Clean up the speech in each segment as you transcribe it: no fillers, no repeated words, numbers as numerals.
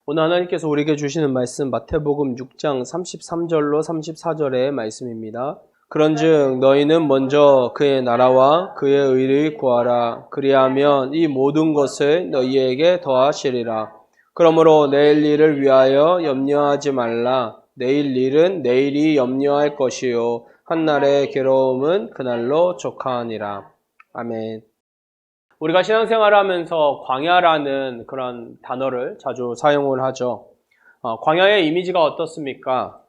오늘 하나님께서 우리에게 주시는 말씀 마태복음 6장 33절로 34절의 말씀입니다. 그런즉 너희는 먼저 그의 나라와 그의 의를 구하라. 그리하면 이 모든 것을 너희에게 더하시리라. 그러므로 내일 일을 위하여 염려하지 말라. 내일 일은 내일이 염려할 것이요 한날의 괴로움은 그날로 족하니라. 아멘. 우리가 신앙생활을 하면서 광야라는 그런 단어를 자주 사용을 하죠. 광야의 이미지가 어떻습니까?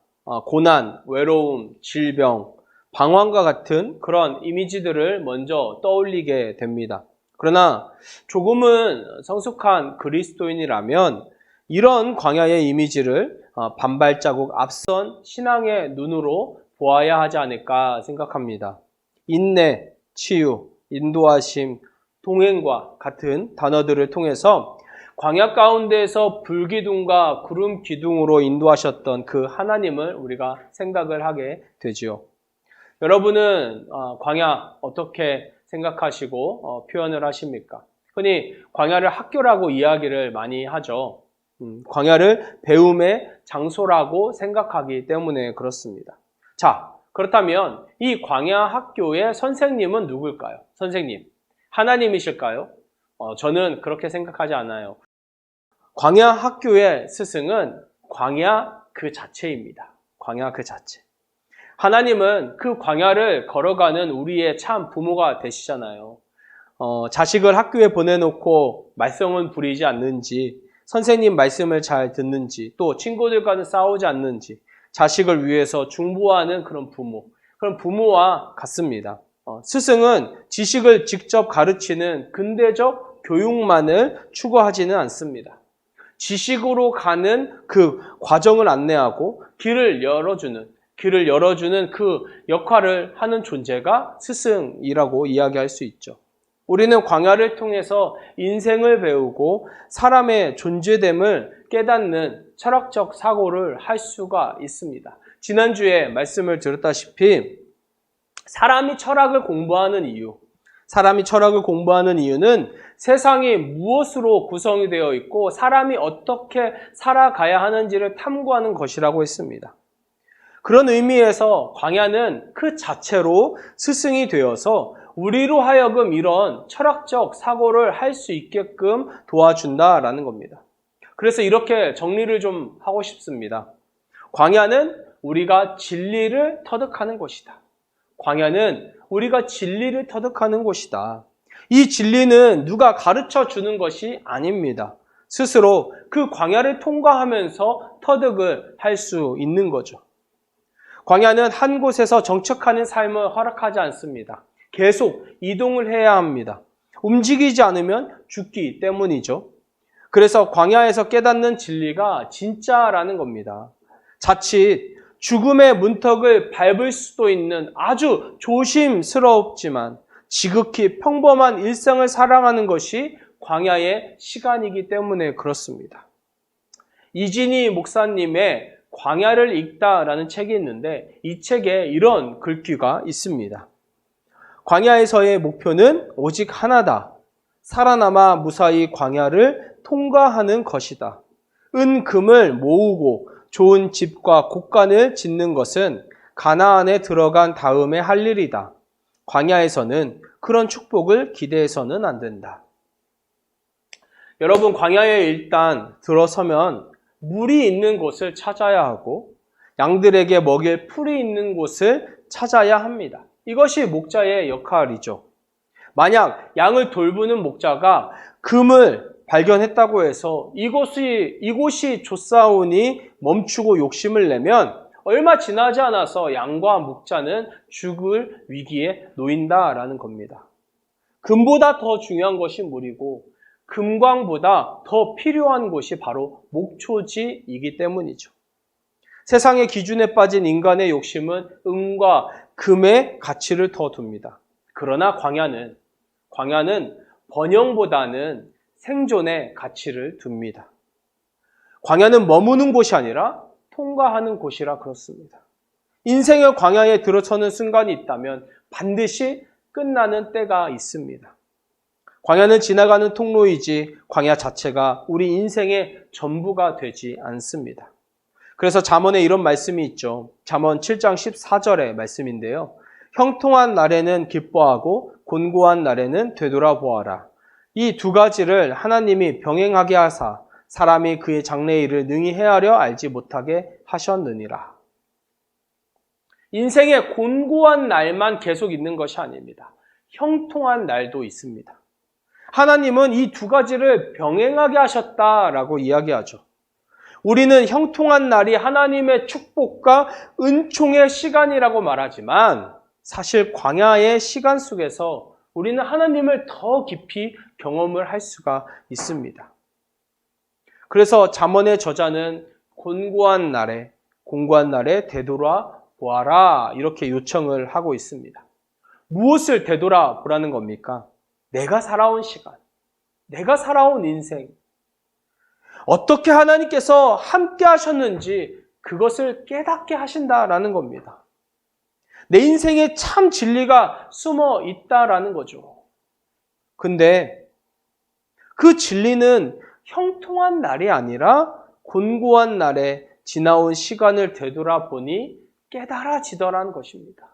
고난, 외로움, 질병, 방황과 같은 그런 이미지들을 먼저 떠올리게 됩니다. 그러나 조금은 성숙한 그리스도인이라면 이런 광야의 이미지를 반발자국 앞선 신앙의 눈으로 보아야 하지 않을까 생각합니다. 인내, 치유, 인도하심, 동행과 같은 단어들을 통해서 광야 가운데에서 불기둥과 구름 기둥으로 인도하셨던 그 하나님을 우리가 생각을 하게 되지요. 여러분은 광야 어떻게 생각하시고 표현을 하십니까? 흔히 광야를 학교라고 이야기를 많이 하죠. 광야를 배움의 장소라고 생각하기 때문에 그렇습니다. 자, 그렇다면 이 광야 학교의 선생님은 누굴까요? 선생님. 하나님이실까요? 저는 그렇게 생각하지 않아요. 광야 학교의 스승은 광야 그 자체입니다. 광야 그 자체. 하나님은 그 광야를 걸어가는 우리의 참 부모가 되시잖아요. 자식을 학교에 보내놓고 말썽은 부리지 않는지, 선생님 말씀을 잘 듣는지, 또 친구들과는 싸우지 않는지, 자식을 위해서 중보하는 그런 부모와 같습니다. 스승은 지식을 직접 가르치는 근대적 교육만을 추구하지는 않습니다. 지식으로 가는 그 과정을 안내하고 길을 열어주는 그 역할을 하는 존재가 스승이라고 이야기할 수 있죠. 우리는 광야를 통해서 인생을 배우고 사람의 존재됨을 깨닫는 철학적 사고를 할 수가 있습니다. 지난주에 말씀을 들었다시피 사람이 철학을 공부하는 이유는 세상이 무엇으로 구성이 되어 있고 사람이 어떻게 살아가야 하는지를 탐구하는 것이라고 했습니다. 그런 의미에서 광야는 그 자체로 스승이 되어서 우리로 하여금 이런 철학적 사고를 할 수 있게끔 도와준다라는 겁니다. 그래서 이렇게 정리를 좀 하고 싶습니다. 광야는 우리가 진리를 터득하는 곳이다. 광야는 우리가 진리를 터득하는 곳이다. 이 진리는 누가 가르쳐 주는 것이 아닙니다. 스스로 그 광야를 통과하면서 터득을 할 수 있는 거죠. 광야는 한 곳에서 정착하는 삶을 허락하지 않습니다. 계속 이동을 해야 합니다. 움직이지 않으면 죽기 때문이죠. 그래서 광야에서 깨닫는 진리가 진짜라는 겁니다. 자칫 죽음의 문턱을 밟을 수도 있는 아주 조심스럽지만 지극히 평범한 일상을 살아가는 것이 광야의 시간이기 때문에 그렇습니다. 이진희 목사님의 광야를 읽다라는 책이 있는데 이 책에 이런 글귀가 있습니다. 광야에서의 목표는 오직 하나다. 살아남아 무사히 광야를 통과하는 것이다. 금을 모으고 좋은 집과 곳간을 짓는 것은 가나안에 들어간 다음에 할 일이다. 광야에서는 그런 축복을 기대해서는 안 된다. 여러분, 광야에 일단 들어서면 물이 있는 곳을 찾아야 하고 양들에게 먹일 풀이 있는 곳을 찾아야 합니다. 이것이 목자의 역할이죠. 만약 양을 돌보는 목자가 금을 발견했다고 해서 이곳이 좋사오니 멈추고 욕심을 내면 얼마 지나지 않아서 양과 목자는 죽을 위기에 놓인다라는 겁니다. 금보다 더 중요한 것이 물이고 금광보다 더 필요한 곳이 바로 목초지이기 때문이죠. 세상의 기준에 빠진 인간의 욕심은 은과 금의 가치를 더 둡니다. 그러나 광야는 번영보다는 생존의 가치를 둡니다. 광야는 머무는 곳이 아니라 통과하는 곳이라 그렇습니다. 인생의 광야에 들어서는 순간이 있다면 반드시 끝나는 때가 있습니다. 광야는 지나가는 통로이지 광야 자체가 우리 인생의 전부가 되지 않습니다. 그래서 잠언에 이런 말씀이 있죠. 잠언 7장 14절의 말씀인데요. 형통한 날에는 기뻐하고 곤고한 날에는 되돌아보아라. 이 두 가지를 하나님이 병행하게 하사 사람이 그의 장래 일을 능히 헤아려 알지 못하게 하셨느니라. 인생의 곤고한 날만 계속 있는 것이 아닙니다. 형통한 날도 있습니다. 하나님은 이 두 가지를 병행하게 하셨다라고 이야기하죠. 우리는 형통한 날이 하나님의 축복과 은총의 시간이라고 말하지만 사실 광야의 시간 속에서 우리는 하나님을 더 깊이 경험을 할 수가 있습니다. 그래서 잠언의 저자는 곤고한 날에 되돌아보아라 이렇게 요청을 하고 있습니다. 무엇을 되돌아보라는 겁니까? 내가 살아온 시간, 내가 살아온 인생, 어떻게 하나님께서 함께 하셨는지 그것을 깨닫게 하신다라는 겁니다. 내 인생에 참 진리가 숨어 있다라는 거죠. 근데 그 진리는 형통한 날이 아니라 곤고한 날에 지나온 시간을 되돌아보니 깨달아지더라는 것입니다.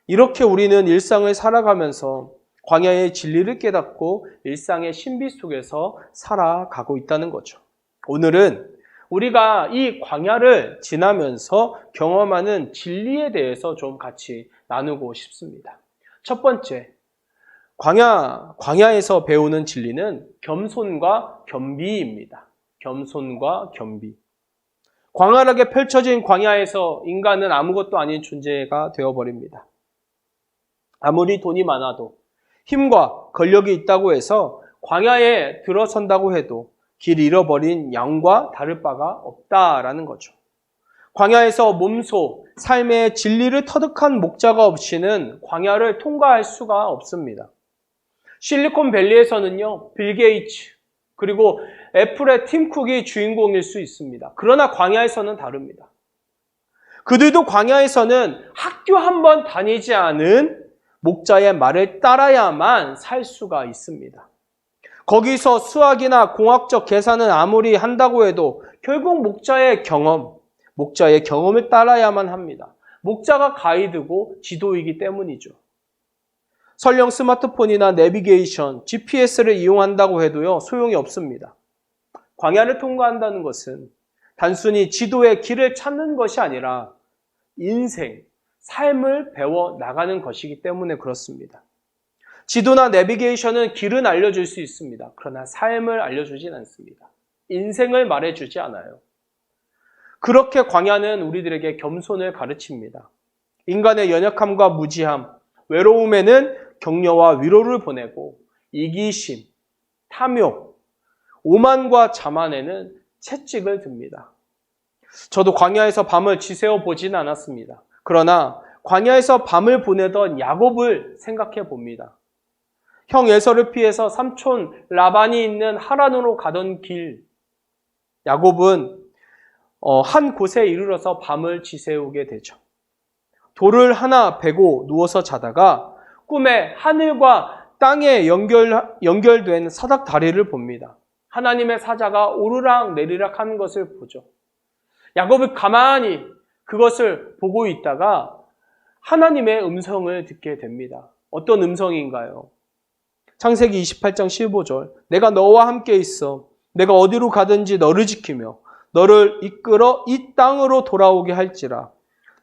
이렇게 우리는 일상을 살아가면서 광야의 진리를 깨닫고 일상의 신비 속에서 살아가고 있다는 거죠. 오늘은 우리가 이 광야를 지나면서 경험하는 진리에 대해서 좀 같이 나누고 싶습니다. 첫 번째, 광야에서 배우는 진리는 겸손과 겸비입니다. 겸손과 겸비. 광활하게 펼쳐진 광야에서 인간은 아무것도 아닌 존재가 되어버립니다. 아무리 돈이 많아도 힘과 권력이 있다고 해서 광야에 들어선다고 해도 길 잃어버린 양과 다를 바가 없다라는 거죠. 광야에서 몸소 삶의 진리를 터득한 목자가 없이는 광야를 통과할 수가 없습니다. 실리콘밸리에서는요, 빌 게이츠 그리고 애플의 팀 쿡이 주인공일 수 있습니다. 그러나 광야에서는 다릅니다. 그들도 광야에서는 학교 한 번 다니지 않은 목자의 말을 따라야만 살 수가 있습니다. 거기서 수학이나 공학적 계산은 아무리 한다고 해도 결국 목자의 경험을 따라야만 합니다. 목자가 가이드고 지도이기 때문이죠. 설령 스마트폰이나 내비게이션, GPS를 이용한다고 해도요, 소용이 없습니다. 광야를 통과한다는 것은 단순히 지도의 길을 찾는 것이 아니라 인생, 삶을 배워 나가는 것이기 때문에 그렇습니다. 지도나 내비게이션은 길은 알려줄 수 있습니다. 그러나 삶을 알려주진 않습니다. 인생을 말해주지 않아요. 그렇게 광야는 우리들에게 겸손을 가르칩니다. 인간의 연약함과 무지함, 외로움에는 격려와 위로를 보내고 이기심, 탐욕, 오만과 자만에는 채찍을 듭니다. 저도 광야에서 밤을 지새워 보진 않았습니다. 그러나 광야에서 밤을 보내던 야곱을 생각해 봅니다. 형 에서를 피해서 삼촌 라반이 있는 하란으로 가던 길, 야곱은 한 곳에 이르러서 밤을 지새우게 되죠. 돌을 하나 베고 누워서 자다가 꿈에 하늘과 땅에 연결된 사닥다리를 봅니다. 하나님의 사자가 오르락 내리락 하는 것을 보죠. 야곱이 가만히 그것을 보고 있다가 하나님의 음성을 듣게 됩니다. 어떤 음성인가요? 창세기 28장 15절. 내가 너와 함께 있어. 내가 어디로 가든지 너를 지키며 너를 이끌어 이 땅으로 돌아오게 할지라.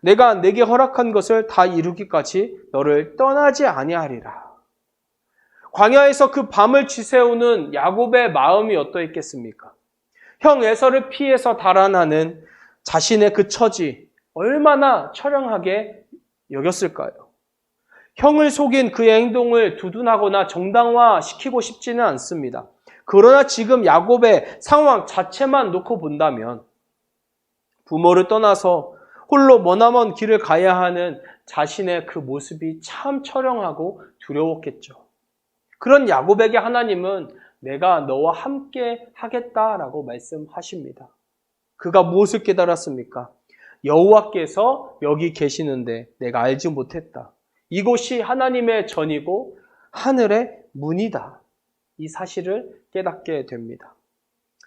내가 내게 허락한 것을 다 이루기까지 너를 떠나지 아니하리라. 광야에서 그 밤을 지새우는 야곱의 마음이 어떠했겠습니까? 형 에서를 피해서 달아나는 자신의 그 처지 얼마나 처량하게 여겼을까요? 형을 속인 그의 행동을 두둔하거나 정당화시키고 싶지는 않습니다. 그러나 지금 야곱의 상황 자체만 놓고 본다면 부모를 떠나서 홀로 머나먼 길을 가야 하는 자신의 그 모습이 참 처량하고 두려웠겠죠. 그런 야곱에게 하나님은 내가 너와 함께 하겠다라고 말씀하십니다. 그가 무엇을 깨달았습니까? 여호와께서 여기 계시는데 내가 알지 못했다. 이곳이 하나님의 전이고 하늘의 문이다. 이 사실을 깨닫게 됩니다.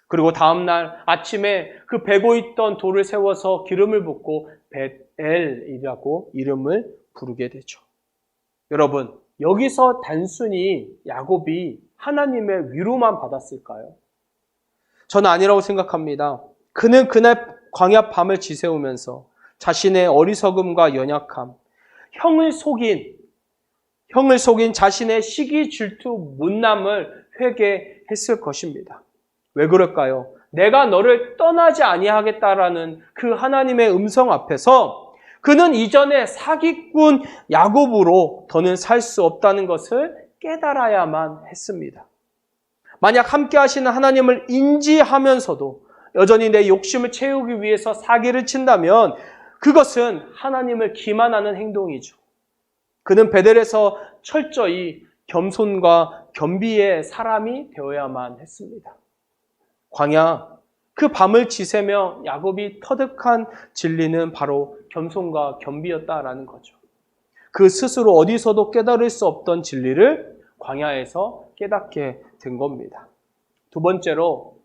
그리고 다음날 아침에 그 베고 있던 돌을 세워서 기름을 붓고 벳엘이라고 이름을 부르게 되죠. 여러분, 여기서 단순히 야곱이 하나님의 위로만 받았을까요? 저는 아니라고 생각합니다. 그는 그날 광야 밤을 지새우면서 자신의 어리석음과 연약함, 형을 속인 자신의 시기, 질투, 못남을 회개했을 것입니다. 왜 그럴까요? 내가 너를 떠나지 아니하겠다라는 그 하나님의 음성 앞에서 그는 이전에 사기꾼 야곱으로 더는 살 수 없다는 것을 깨달아야만 했습니다. 만약 함께 하시는 하나님을 인지하면서도 여전히 내 욕심을 채우기 위해서 사기를 친다면 그것은 하나님을 기만하는 행동이죠. 그는 베델에서 철저히 겸손과 겸비의 사람이 되어야만 했습니다. 광야, 그 밤을 지새며 야곱이 터득한 진리는 바로 겸손과 겸비였다라는 거죠. 그 스스로 어디서도 깨달을 수 없던 진리를 광야에서 깨닫게 된 겁니다. 두 번째로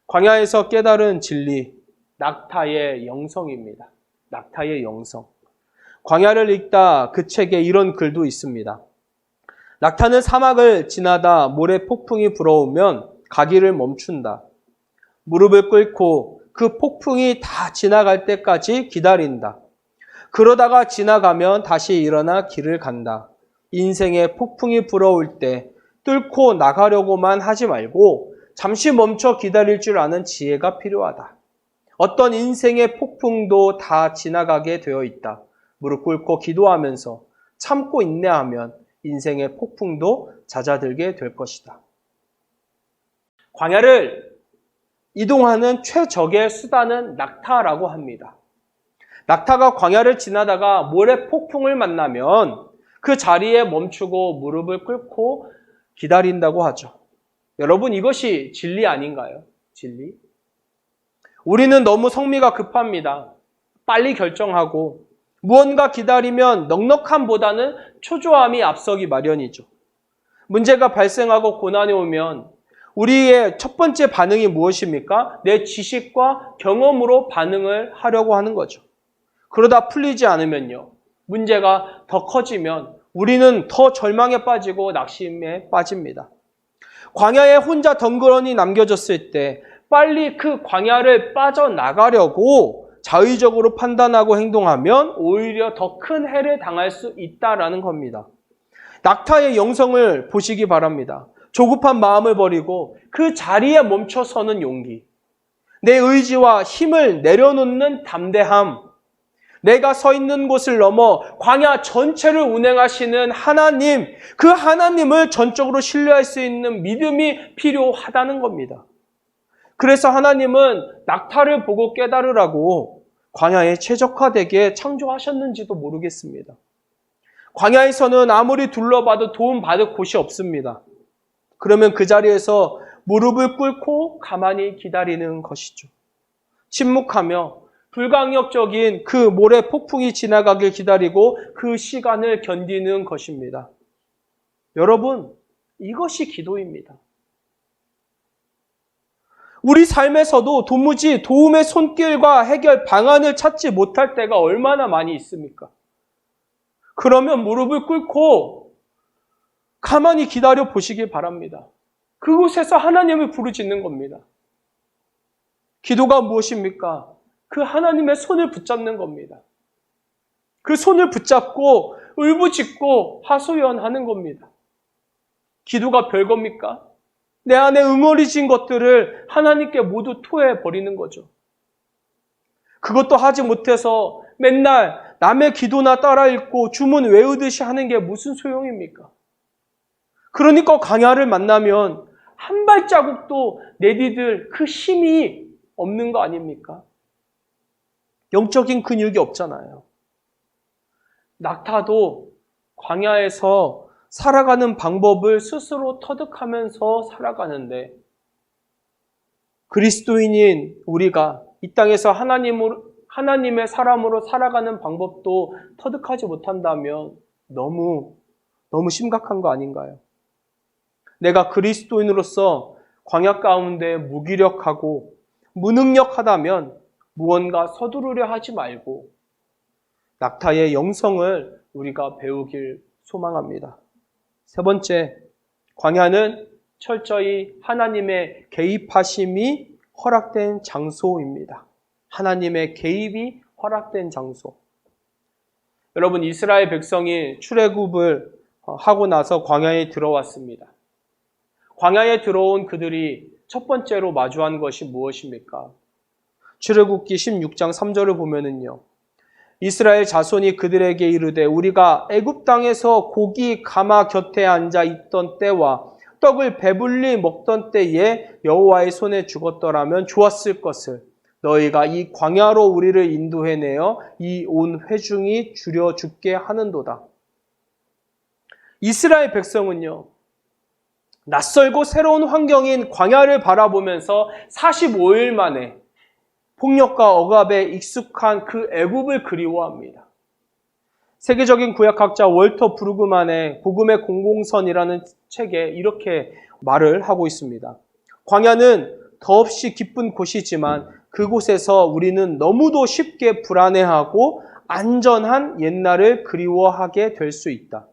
광야에서 깨달은 진리, 낙타의 영성입니다. 낙타의 영성. 광야를 읽다 그 책에 이런 글도 있습니다. 낙타는 사막을 지나다 모래 폭풍이 불어오면 가기를 멈춘다. 무릎을 꿇고 그 폭풍이 다 지나갈 때까지 기다린다. 그러다가 지나가면 다시 일어나 길을 간다. 인생에 폭풍이 불어올 때 뚫고 나가려고만 하지 말고 잠시 멈춰 기다릴 줄 아는 지혜가 필요하다. 어떤 인생의 폭풍도 다 지나가게 되어 있다. 무릎 꿇고 기도하면서 참고 인내하면 인생의 폭풍도 잦아들게 될 것이다. 광야를 이동하는 최적의 수단은 낙타라고 합니다. 낙타가 광야를 지나다가 모래 폭풍을 만나면 그 자리에 멈추고 무릎을 꿇고 기다린다고 하죠. 여러분, 이것이 진리 아닌가요? 진리? 우리는 너무 성미가 급합니다. 빨리 결정하고 무언가 기다리면 넉넉함보다는 초조함이 앞서기 마련이죠. 문제가 발생하고 고난이 오면 우리의 첫 번째 반응이 무엇입니까? 내 지식과 경험으로 반응을 하려고 하는 거죠. 그러다 풀리지 않으면요. 문제가 더 커지면 우리는 더 절망에 빠지고 낙심에 빠집니다. 광야에 혼자 덩그러니 남겨졌을 때 빨리 그 광야를 빠져나가려고 자의적으로 판단하고 행동하면 오히려 더 큰 해를 당할 수 있다라는 겁니다. 낙타의 영성을 보시기 바랍니다. 조급한 마음을 버리고 그 자리에 멈춰서는 용기, 내 의지와 힘을 내려놓는 담대함, 내가 서 있는 곳을 넘어 광야 전체를 운행하시는 하나님, 그 하나님을 전적으로 신뢰할 수 있는 믿음이 필요하다는 겁니다. 그래서 하나님은 낙타를 보고 깨달으라고 광야에 최적화되게 창조하셨는지도 모르겠습니다. 광야에서는 아무리 둘러봐도 도움받을 곳이 없습니다. 그러면 그 자리에서 무릎을 꿇고 가만히 기다리는 것이죠. 침묵하며 불강력적인 그 모래 폭풍이 지나가길 기다리고 그 시간을 견디는 것입니다. 여러분, 이것이 기도입니다. 우리 삶에서도 도무지 도움의 손길과 해결 방안을 찾지 못할 때가 얼마나 많이 있습니까? 그러면 무릎을 꿇고 가만히 기다려 보시길 바랍니다. 그곳에서 하나님을 부르짖는 겁니다. 기도가 무엇입니까? 그 하나님의 손을 붙잡는 겁니다. 그 손을 붙잡고 울부짖고 하소연하는 겁니다. 기도가 별겁니까? 내 안에 응어리진 것들을 하나님께 모두 토해버리는 거죠. 그것도 하지 못해서 맨날 남의 기도나 따라 읽고 주문 외우듯이 하는 게 무슨 소용입니까? 그러니까 광야를 만나면 한 발자국도 내디딜 그 힘이 없는 거 아닙니까? 영적인 근육이 없잖아요. 낙타도 광야에서 살아가는 방법을 스스로 터득하면서 살아가는데 그리스도인인 우리가 이 땅에서 하나님의 사람으로 살아가는 방법도 터득하지 못한다면 너무 심각한 거 아닌가요? 내가 그리스도인으로서 광야 가운데 무기력하고 무능력하다면 무언가 서두르려 하지 말고 낙타의 영성을 우리가 배우길 소망합니다. 세 번째, 광야는 철저히 하나님의 개입하심이 허락된 장소입니다. 하나님의 개입이 허락된 장소. 여러분, 이스라엘 백성이 출애굽을 하고 나서 광야에 들어왔습니다. 광야에 들어온 그들이 첫 번째로 마주한 것이 무엇입니까? 출애굽기 16장 3절을 보면은요. 이스라엘 자손이 그들에게 이르되 우리가 애굽 땅에서 고기 가마 곁에 앉아 있던 때와 떡을 배불리 먹던 때에 여호와의 손에 죽었더라면 좋았을 것을 너희가 이 광야로 우리를 인도해내어 이 온 회중이 줄여 죽게 하는도다. 이스라엘 백성은요, 낯설고 새로운 환경인 광야를 바라보면서 45일 만에 폭력과 억압에 익숙한 그 애굽을 그리워합니다. 세계적인 구약학자 월터 브루그만의 복음의 공공선이라는 책에 이렇게 말을 하고 있습니다. 광야는 더없이 기쁜 곳이지만 그곳에서 우리는 너무도 쉽게 불안해하고 안전한 옛날을 그리워하게 될 수 있다.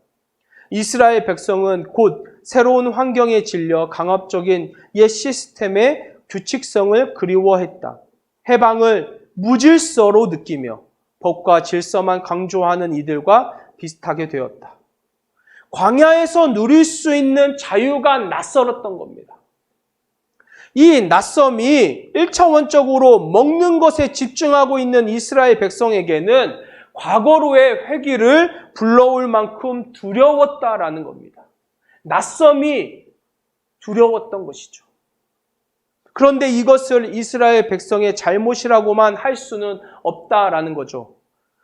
이스라엘 백성은 곧 새로운 환경에 질려 강압적인 옛 시스템의 규칙성을 그리워했다. 해방을 무질서로 느끼며 법과 질서만 강조하는 이들과 비슷하게 되었다. 광야에서 누릴 수 있는 자유가 낯설었던 겁니다. 이 낯섦이 1차원적으로 먹는 것에 집중하고 있는 이스라엘 백성에게는 과거로의 회귀를 불러올 만큼 두려웠다라는 겁니다. 낯섦이 두려웠던 것이죠. 그런데 이것을 이스라엘 백성의 잘못이라고만 할 수는 없다라는 거죠.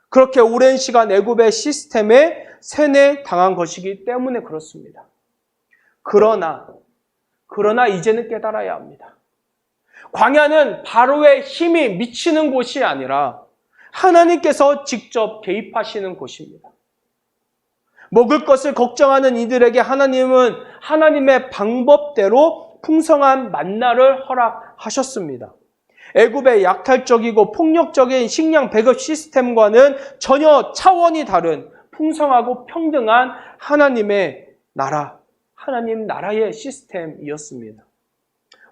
그렇게 오랜 시간 애굽의 시스템에 세뇌당한 것이기 때문에 그렇습니다. 그러나 이제는 깨달아야 합니다. 광야는 바로의 힘이 미치는 곳이 아니라 하나님께서 직접 개입하시는 곳입니다. 먹을 것을 걱정하는 이들에게 하나님은 하나님의 방법대로 풍성한 만나를 허락하셨습니다. 애굽의 약탈적이고 폭력적인 식량 배급 시스템과는 전혀 차원이 다른 풍성하고 평등한 하나님의 나라, 하나님 나라의 시스템이었습니다.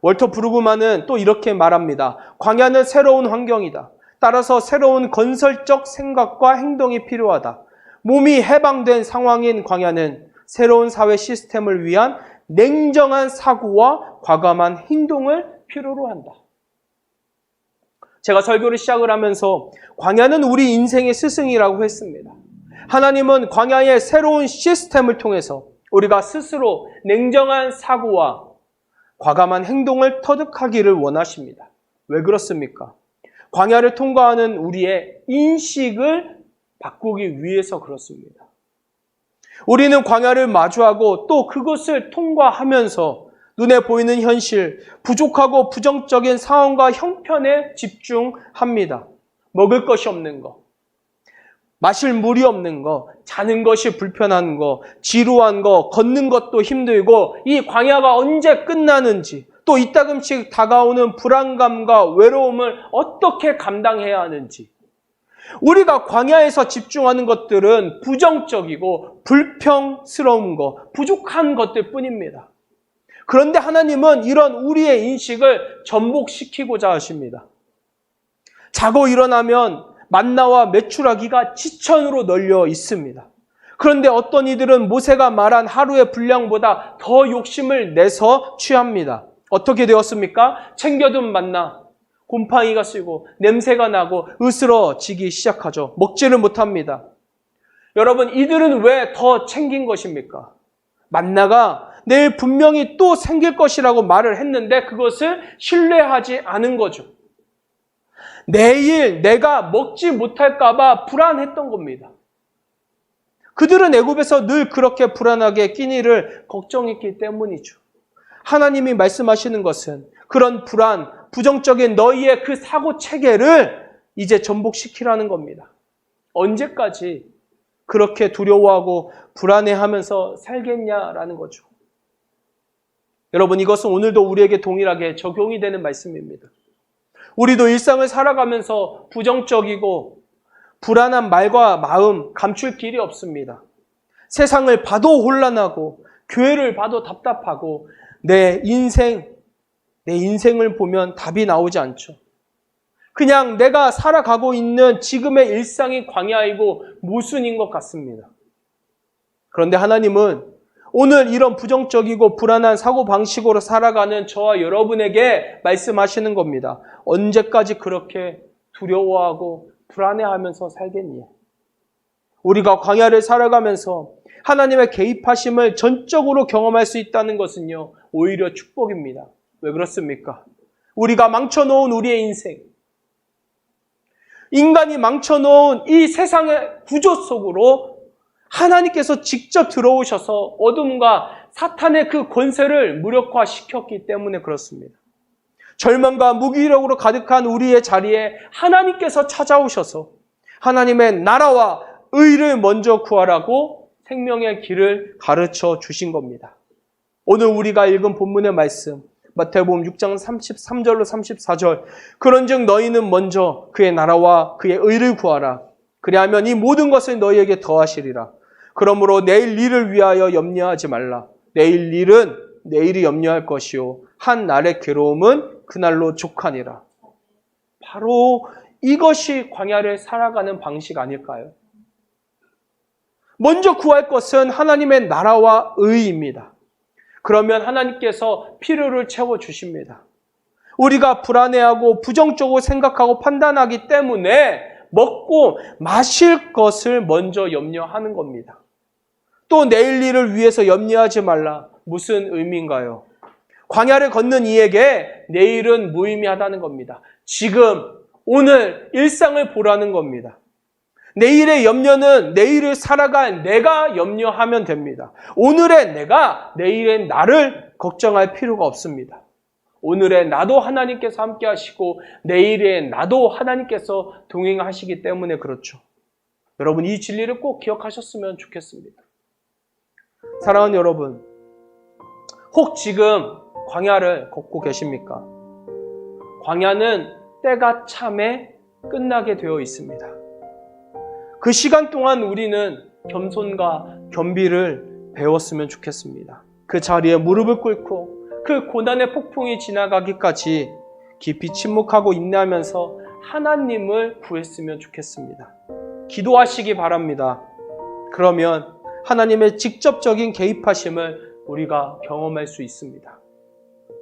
월터 브루그만은 또 이렇게 말합니다. 광야는 새로운 환경이다. 따라서 새로운 건설적 생각과 행동이 필요하다. 몸이 해방된 상황인 광야는 새로운 사회 시스템을 위한 냉정한 사고와 과감한 행동을 필요로 한다. 제가 설교를 시작을 하면서 광야는 우리 인생의 스승이라고 했습니다. 하나님은 광야의 새로운 시스템을 통해서 우리가 스스로 냉정한 사고와 과감한 행동을 터득하기를 원하십니다. 왜 그렇습니까? 광야를 통과하는 우리의 인식을 바꾸기 위해서 그렇습니다. 우리는 광야를 마주하고 또 그것을 통과하면서 눈에 보이는 현실, 부족하고 부정적인 상황과 형편에 집중합니다. 먹을 것이 없는 거, 마실 물이 없는 거, 자는 것이 불편한 거, 지루한 거, 걷는 것도 힘들고 이 광야가 언제 끝나는지, 또 이따금씩 다가오는 불안감과 외로움을 어떻게 감당해야 하는지, 우리가 광야에서 집중하는 것들은 부정적이고 불평스러운 것, 부족한 것들 뿐입니다. 그런데 하나님은 이런 우리의 인식을 전복시키고자 하십니다. 자고 일어나면 만나와 메추라기가 지천으로 널려 있습니다. 그런데 어떤 이들은 모세가 말한 하루의 분량보다 더 욕심을 내서 취합니다. 어떻게 되었습니까? 챙겨둔 만나, 곰팡이가 쓰고 냄새가 나고 으스러지기 시작하죠. 먹지를 못합니다. 여러분, 이들은 왜 더 챙긴 것입니까? 만나가 내일 분명히 또 생길 것이라고 말을 했는데 그것을 신뢰하지 않은 거죠. 내일 내가 먹지 못할까 봐 불안했던 겁니다. 그들은 애굽에서 늘 그렇게 불안하게 끼니를 걱정했기 때문이죠. 하나님이 말씀하시는 것은 그런 불안, 부정적인 너희의 그 사고 체계를 이제 전복시키라는 겁니다. 언제까지 그렇게 두려워하고 불안해하면서 살겠냐라는 거죠. 여러분, 이것은 오늘도 우리에게 동일하게 적용이 되는 말씀입니다. 우리도 일상을 살아가면서 부정적이고 불안한 말과 마음 감출 길이 없습니다. 세상을 봐도 혼란하고 교회를 봐도 답답하고 내 인생을 보면 답이 나오지 않죠. 그냥 내가 살아가고 있는 지금의 일상이 광야이고 모순인 것 같습니다. 그런데 하나님은 오늘 이런 부정적이고 불안한 사고방식으로 살아가는 저와 여러분에게 말씀하시는 겁니다. 언제까지 그렇게 두려워하고 불안해하면서 살겠니? 우리가 광야를 살아가면서 하나님의 개입하심을 전적으로 경험할 수 있다는 것은요, 오히려 축복입니다. 왜 그렇습니까? 우리가 망쳐놓은 우리의 인생, 인간이 망쳐놓은 이 세상의 구조 속으로 하나님께서 직접 들어오셔서 어둠과 사탄의 그 권세를 무력화시켰기 때문에 그렇습니다. 절망과 무기력으로 가득한 우리의 자리에 하나님께서 찾아오셔서 하나님의 나라와 의를 먼저 구하라고 생명의 길을 가르쳐 주신 겁니다. 오늘 우리가 읽은 본문의 말씀, 마태복음 6장 33절로 34절, 그런즉 너희는 먼저 그의 나라와 그의 의를 구하라. 그리하면 이 모든 것을 너희에게 더하시리라. 그러므로 내일 일을 위하여 염려하지 말라. 내일 일은 내일이 염려할 것이요 한 날의 괴로움은 그날로 족하니라. 바로 이것이 광야를 살아가는 방식 아닐까요? 먼저 구할 것은 하나님의 나라와 의입니다. 그러면 하나님께서 필요를 채워주십니다. 우리가 불안해하고 부정적으로 생각하고 판단하기 때문에 먹고 마실 것을 먼저 염려하는 겁니다. 또 내일 일을 위해서 염려하지 말라. 무슨 의미인가요? 광야를 걷는 이에게 내일은 무의미하다는 겁니다. 지금, 오늘 일상을 보라는 겁니다. 내일의 염려는 내일을 살아갈 내가 염려하면 됩니다. 오늘의 내가 내일의 나를 걱정할 필요가 없습니다. 오늘의 나도 하나님께서 함께 하시고 내일의 나도 하나님께서 동행하시기 때문에 그렇죠. 여러분, 이 진리를 꼭 기억하셨으면 좋겠습니다. 사랑하는 여러분, 혹 지금 광야를 걷고 계십니까? 광야는 때가 참에 끝나게 되어 있습니다. 그 시간 동안 우리는 겸손과 겸비를 배웠으면 좋겠습니다. 그 자리에 무릎을 꿇고 그 고난의 폭풍이 지나가기까지 깊이 침묵하고 인내하면서 하나님을 구했으면 좋겠습니다. 기도하시기 바랍니다. 그러면 하나님의 직접적인 개입하심을 우리가 경험할 수 있습니다.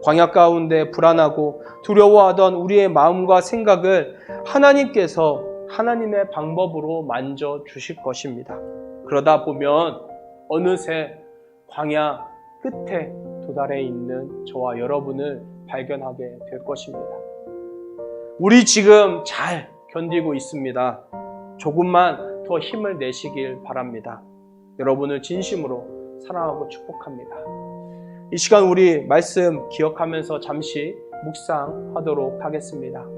광야 가운데 불안하고 두려워하던 우리의 마음과 생각을 하나님께서 하나님의 방법으로 만져주실 것입니다. 그러다 보면 어느새 광야 끝에 도달해 있는 저와 여러분을 발견하게 될 것입니다. 우리 지금 잘 견디고 있습니다. 조금만 더 힘을 내시길 바랍니다. 여러분을 진심으로 사랑하고 축복합니다. 이 시간 우리 말씀 기억하면서 잠시 묵상하도록 하겠습니다.